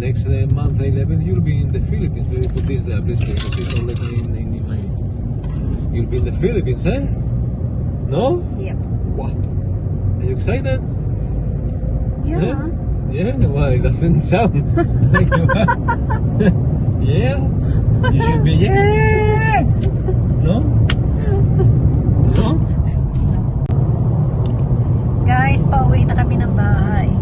next month 11 you'll be in the Philippines. We put this there, please. Put this already in my. You'll be in the Philippines, eh? No? Yep. Wow. Are you excited? Yeah. Yeah? Well, it doesn't sound like you are. Yeah? You should be, yeah! No? No? Guys, pauwi na kami ng bahay.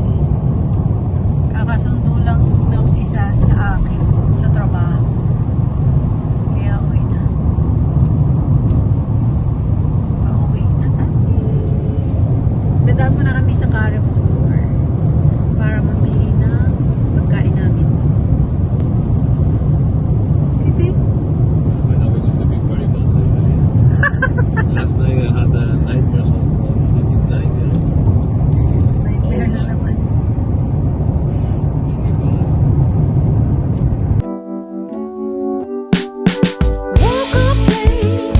Kakasundo lang ng isa sa akin sa trabaho. Kaya uwi na. Pauwi na kami. Dadaan muna kami sa Carrefour para mamili ng pagkain namin. Sleepy? I know it was sleeping very bad lately. Last night I had nightmares of fucking night, you know? Nightmare na naman. Woke up late,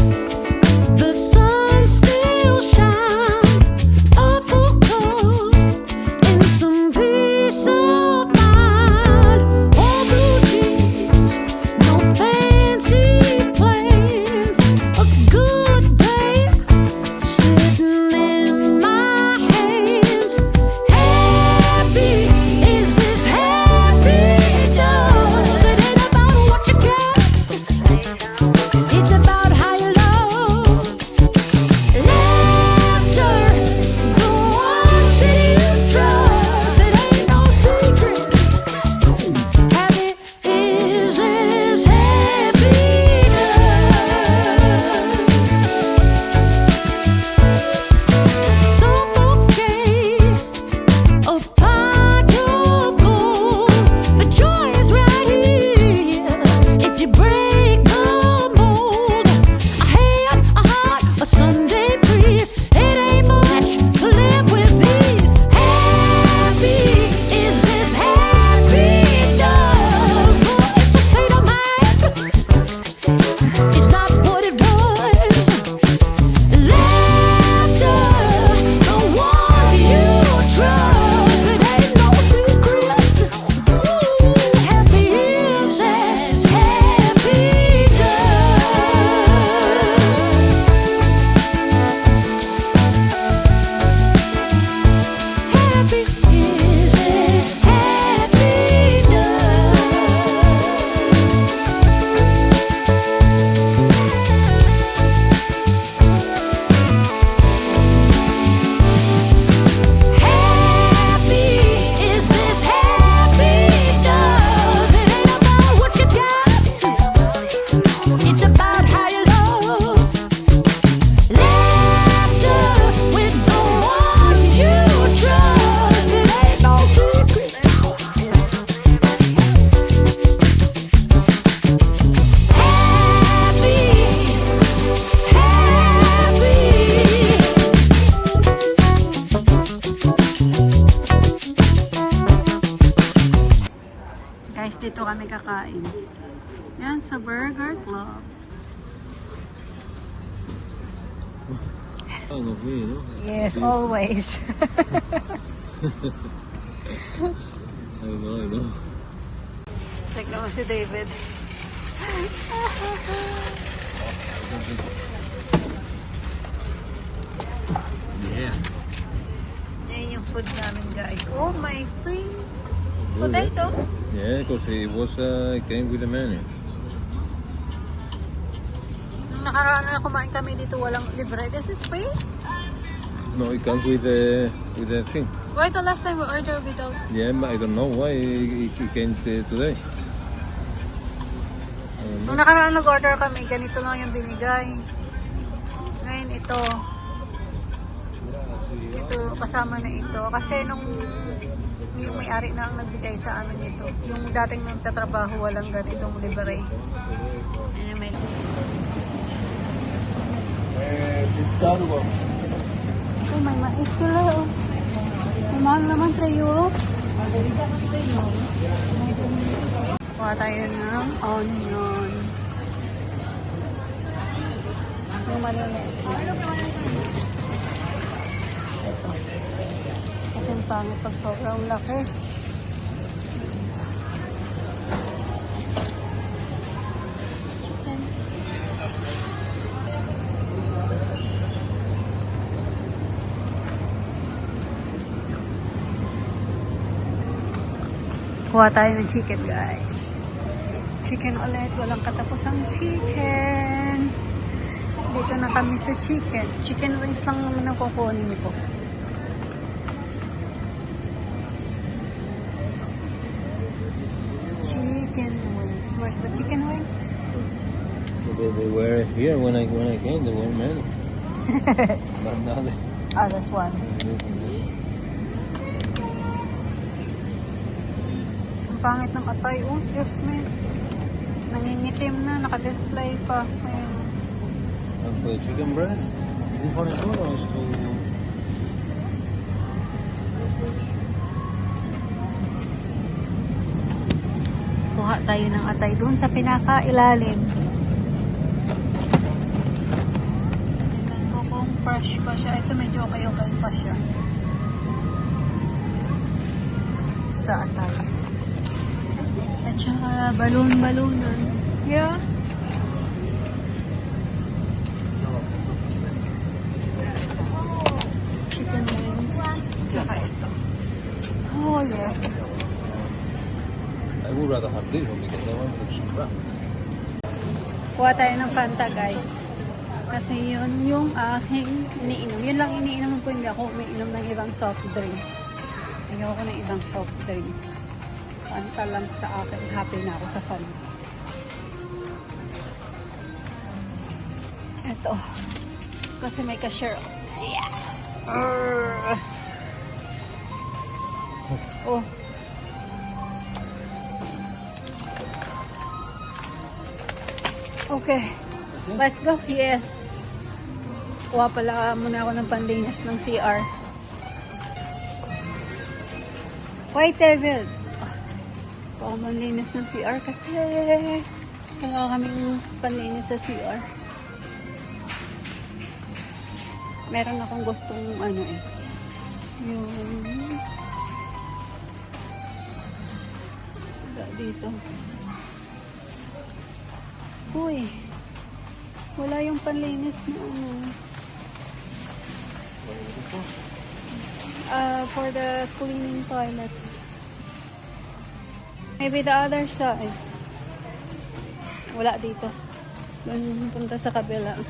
the sun still shines, awful cold, and some peace of mind. All blue jeans, no fancy plans, a good day sitting in my hands. Happy is this happy does. It ain't about what you got. It's about how you love. Laughter, the ones that you trust. It ain't no secret. Happy is as happy does. Some folks chase a pot of gold, but joy is right here. If you break the mold, a hand, a heart, a Sunday breeze, it ain't much to live with these. Happy is as happy does. It's a state of mind. It's not what it was. Laughter, the ones you trust. It ain't no secret. Happy is as happy does. Happy is as happy does. Happy is as happy does. It ain't about what you got. It's about how you love. Laughter with the ones you trust. It ain't no secret. Guys, dito kami kakain. Yan, sa Burger Club. Oh, not me, no? Yes, always. I know. Check naman si David. Yeah. Yan yung food namin, guys. Oh, my free potato. Yeah, because it came with the menu. Nung nakaraan na kumain kami dito, walang libre. This is free? No, it comes with the thing. Why the last time we ordered without? Yeah, but I don't know why it came today. Nung nakaraan nag-order kami, ganito lang yung binigay. Ngayon ito. Ito, kasama na ito. Kasi nung yung may-ari na ang nagbigay sa ano nito. Yung dating nagtatrabaho, walang ganitong libre. Ayan, may... Descargo. Oh, may mais sila. Oh. May mahal naman 3 euro. Kuha tayo ng onion. Yung maliliit. Ito. 'to. Kasi ang pangit pag sobrang laki. Kuha tayo ng chicken, guys. Chicken ulit. Walang katapusang chicken. Dito na kami sa chicken. Chicken wings lang naman ang kukunin nito. Chicken wings. Where's the chicken wings? They were here when I came. There weren't many. But now they. Ah, that's one. Ang pangit ng atay. Oh, Diyos me. Nangingitim na. Naka-display pa. Ayan. The chicken breast. Is it for the food or is it to? Kuha tayo ng atay dun sa pinaka-ilalim. Tingnan ko kung fresh pa siya. Ito medyo okay pa siya. Basta atay. At saka balon-balonan. Yeah. Chicken wings. Tsaka ito. Oh, yes. I would rather have this one because that one looks crap. Kuha tayo ng Fanta, guys. Kasi yun yung aking iniinom. Yun lang iniinom ko, hindi ako umiinom ng ibang soft drinks. Ayoko ng ibang soft drinks. Fanta lang sa akin. Happy na ako sa Fanta. Ito. Kasi may ka-share. Yeah. Oh. Okay. Let's go. Yes. Kuha pala muna ako ng panlinis ng CR. Why, David? Kuha ko panlinis ng CR kasi kailangan kaming panlinis sa CR. Meron akong gustong ano eh. Yung dito. Uy, wala yung panlinis na ano. For the cleaning toilet. Maybe the other side. Wala dito. Doon punta sa kabila.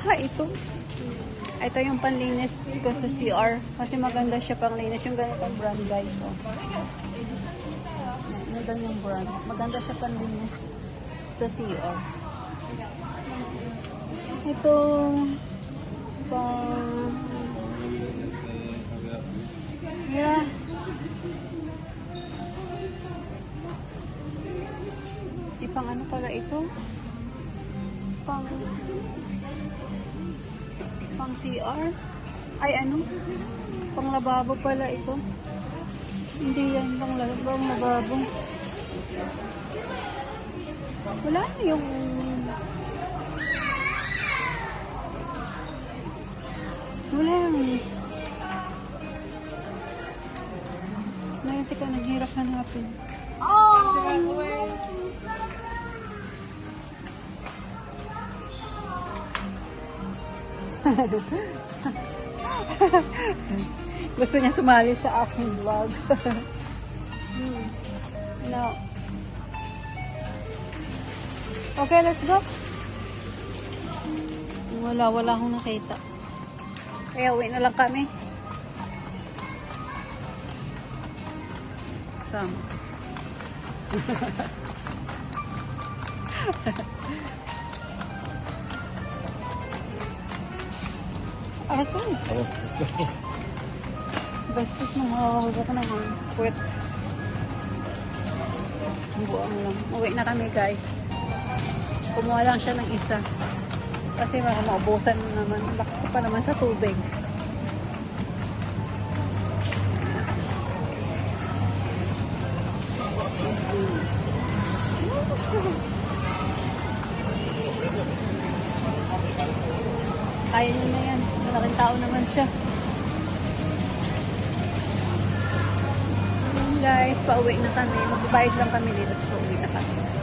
Ha, ito. Ito yung panlinis ko sa CR. Kasi maganda siya panglinis. Yung ganitong brand, guys. Oh. Maganda yung brand. Maganda siya panlinis sa CR. Ito pang yeah. Ipang ano pala ito? Pang CR? Ay ano? Pang lababo pala ito. Hindi yan pang lababo. Wala na yung wala yung ngayon tika naghirap hanapin. Gusto niya sumali sa aking vlog. No. Okay, let's go. Wala akong nakita. Kaya uwi na lang kami. Sama. Ako. Bastos nung makakahubo ko naman. Puwet. Buang lang. Uwi na kami, guys. Kumuha lang siya ng isa. Kasi baka maubusan naman. Lakas ko pa naman sa tubig. Kaya niya na yan. Malaking tao naman siya. Guys, pauwi na kami. Magbabayad lang kami dito. So, uwi na kami.